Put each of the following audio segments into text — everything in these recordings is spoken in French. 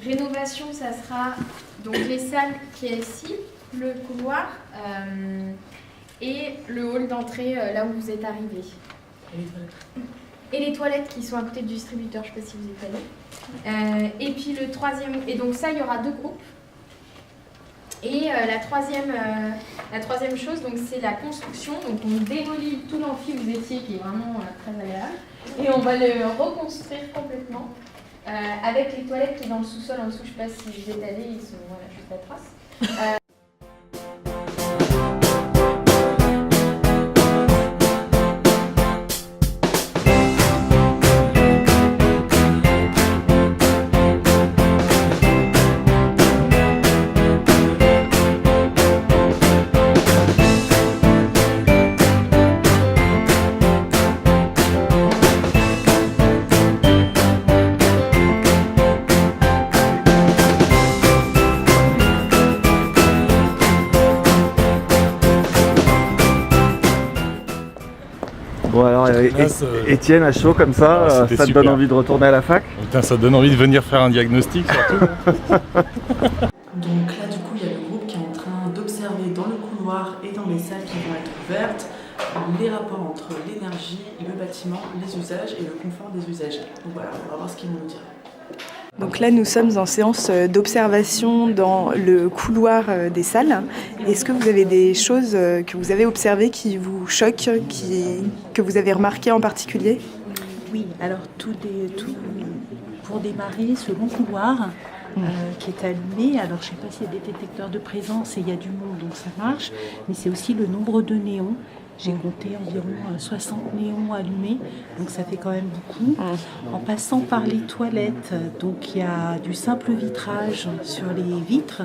Rénovation, ça sera donc les salles qui est ici, le couloir et le hall d'entrée là où vous êtes arrivé. Et les toilettes qui sont à côté du distributeur, je ne sais pas si vous êtes allés. Et puis le troisième, et donc ça, il y aura 2 groupes. Et la troisième chose, donc c'est la construction. Donc on démolit tout l'amphi où vous étiez, qui est vraiment très agréable, et on va le reconstruire complètement avec les toilettes qui sont dans le sous-sol en dessous. Je ne sais pas si vous êtes allés, ils sont voilà, juste la trace. Bon alors, Étienne à chaud comme ça, ça te donne envie de retourner à la fac? Putain, ça te donne envie de venir faire un diagnostic surtout. Donc là du coup il y a le groupe qui est en train d'observer dans le couloir et dans les salles qui vont être ouvertes les rapports entre l'énergie, le bâtiment, les usages et le confort des usagers. Donc voilà, on va voir ce qu'ils vont nous dire. Donc là, nous sommes en séance d'observation dans le couloir des salles. Est-ce que vous avez des choses que vous avez observées qui vous choquent, que vous avez remarquées en particulier? Oui, alors pour démarrer, ce long couloir qui est allumé, alors je ne sais pas s'il y a des détecteurs de présence et il y a du monde, donc ça marche, mais c'est aussi le nombre de néons. J'ai compté environ 60 néons allumés, donc ça fait quand même beaucoup. En passant par les toilettes, donc il y a du simple vitrage sur les vitres.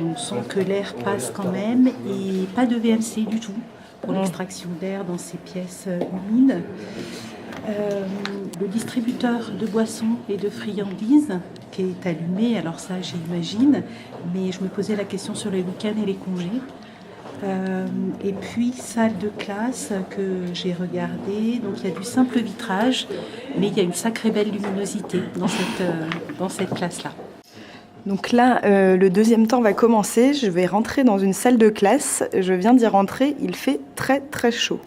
On sent que l'air passe quand même et pas de VMC du tout pour l'extraction d'air dans ces pièces humides. Le distributeur de boissons et de friandises qui est allumé, alors ça j'imagine, mais je me posais la question sur les week-ends et les congés. Et puis salle de classe que j'ai regardée, donc il y a du simple vitrage, mais il y a une sacrée belle luminosité dans cette classe-là. Donc là, le deuxième temps va commencer, je vais rentrer dans une salle de classe, je viens d'y rentrer, il fait très très chaud.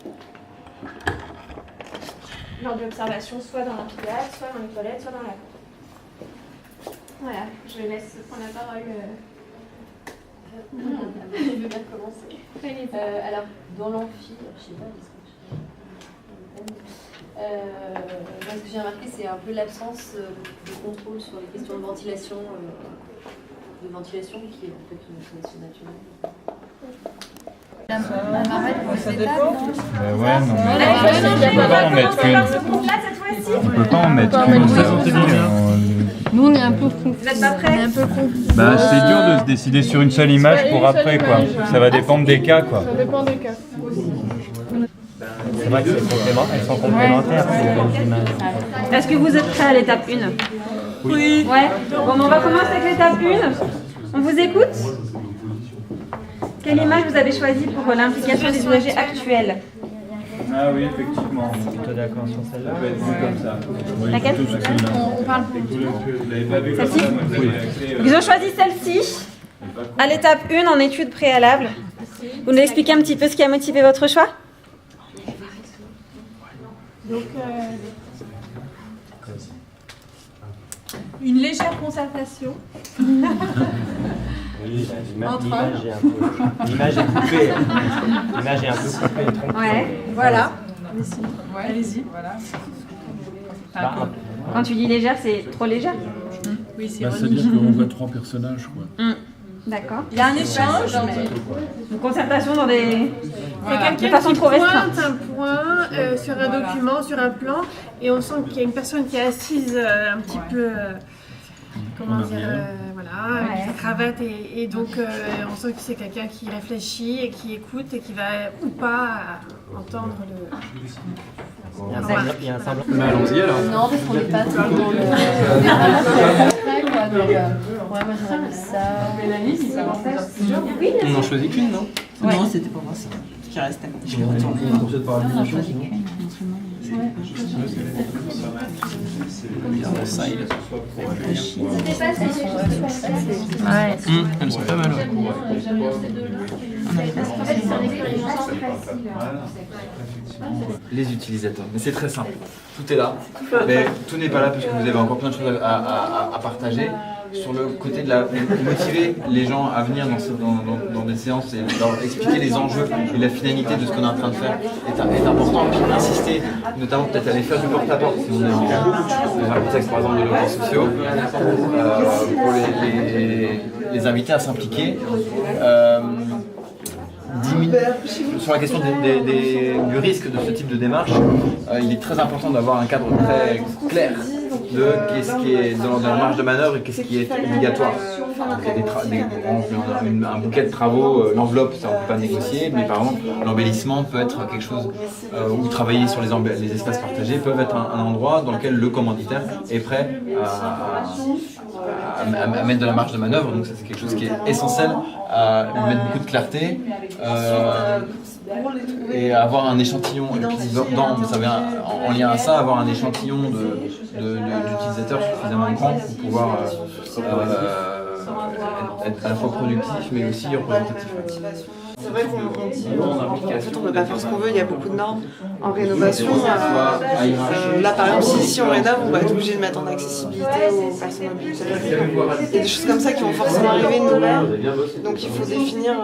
Lors de l'observation, soit dans l'amphithéâtre, soit dans les toilettes, soit dans la cour. Voilà, je laisse prendre la parole. Je veux bien commencer. Alors, dans l'amphi, je sais pas, ce que j'ai remarqué, c'est un peu l'absence de contrôle sur les questions de ventilation qui est en fait une installation naturelle. La marmette, Ça dépend. Ouais, non. On peut pas en mettre qu'une. On peut pas en mettre qu'une. Nous, on est un peu fous. Vous êtes pas prêts? Bah, c'est dur de se décider sur une seule image pour après, quoi. Ça va dépendre des cas, quoi. Ça dépend des cas. C'est vrai que elles sont complémentaires, ces images. Est-ce que vous êtes prêts à l'étape 1? Oui. Ouais. Bon, on va commencer avec l'étape 1. On vous écoute? Quelle image vous avez choisie pour l'implication des usagers actuels? Ah oui, effectivement. Je suis plutôt d'accord sur celle-là. Ça peut être vu comme ça. Laquelle? On parle pour Vous l'avez pas vu comme Celle-ci? ça, moi je l'avais accès, Ils ont choisi celle-ci à l'étape 1 en étude préalable. Vous nous expliquez un petit peu ce qui a motivé votre choix? Donc, une légère concertation. Oui, l'image est coupée. L'image est un peu coupée. Ouais. Voilà. Allez-y. Voilà. Quand tu dis légère, c'est trop légère? Oui, c'est c'est-à-dire qu'on voit 3 personnages, quoi. D'accord. Il y a un échange. Une concertation dans des... Voilà. de façon trop restreinte. Un point sur un document, sur un plan, et on sent qu'il y a une personne qui est assise un petit peu, comment dire, voilà, avec sa cravate, et donc on sent que c'est quelqu'un qui réfléchit et qui écoute et qui va ou pas entendre le... Il y a un semblant. Mais allons-y alors. Non, parce qu'on n'est pas trop dans le... On est vraiment prêt, quoi. Donc, ouais, moi j'aurais mis ça. Mélanie, Oui, on n'en choisit qu'une, non? Ouais. Non, c'était pour moi ça. qui restait. Je vais retourner. Ça, il est elles sont pas mal. Les utilisateurs, mais c'est très simple. Tout est là, mais tout n'est pas là parce que vous avez encore plein de choses à partager. Sur le côté de motiver les gens à venir dans des séances et leur expliquer les enjeux et la finalité de ce qu'on est en train de faire est important. Puis insister, notamment peut-être aller faire du porte-à-porte si on est dans un contexte par exemple de logements sociaux, pour les inviter à s'impliquer. Sur la question du risque de ce type de démarche, il est très important d'avoir un cadre très clair de qu'est-ce qui est dans la marge de manœuvre et qu'est-ce qui est obligatoire. Il y a un bouquet de travaux, l'enveloppe, ça on ne peut pas négocier, mais par exemple l'embellissement peut être quelque chose, ou travailler sur les espaces partagés peuvent être un endroit dans lequel le commanditaire est prêt à mettre de la marge de manœuvre, donc ça c'est quelque chose qui est essentiel, à lui mettre beaucoup de clarté et avoir un échantillon, et puis en lien à ça, avoir un échantillon d'utilisateurs suffisamment grand pour pouvoir être à la fois productif mais aussi représentatif. C'est vrai qu'on dit en fait on ne peut pas faire ce qu'on veut, il y a beaucoup de normes en rénovation. Là par exemple si on rénove, on va être obligé de mettre en accessibilité aux personnes handicapées. Il y a des choses comme ça qui vont forcément arriver de nous-mêmes, donc il faut définir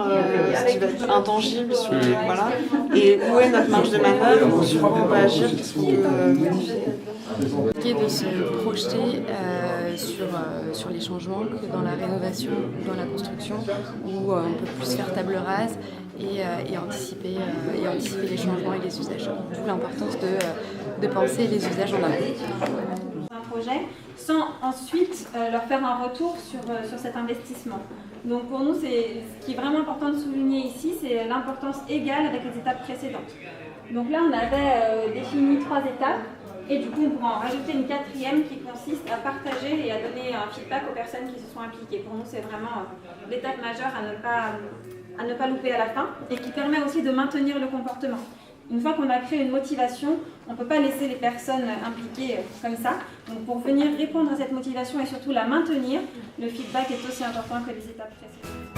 ce qui va être intangible voilà, et où est notre marge de manœuvre, sur quoi on peut agir, qu'est-ce qu'on peut modifier. De se projeter sur les changements que dans la rénovation ou dans la construction où on peut plus faire table rase et anticiper les changements et les usages. D'où l'importance de penser les usages en amont. Un projet sans ensuite leur faire un retour sur cet investissement. Donc pour nous, ce qui est vraiment important de souligner ici, c'est l'importance égale avec les étapes précédentes. Donc là, on avait défini 3 étapes. Et du coup, on pourra en rajouter une 4e qui consiste à partager et à donner un feedback aux personnes qui se sont impliquées. Pour nous, c'est vraiment l'étape majeure à ne pas louper à la fin et qui permet aussi de maintenir le comportement. Une fois qu'on a créé une motivation, on ne peut pas laisser les personnes impliquées comme ça. Donc pour venir répondre à cette motivation et surtout la maintenir, le feedback est aussi important que les étapes précédentes.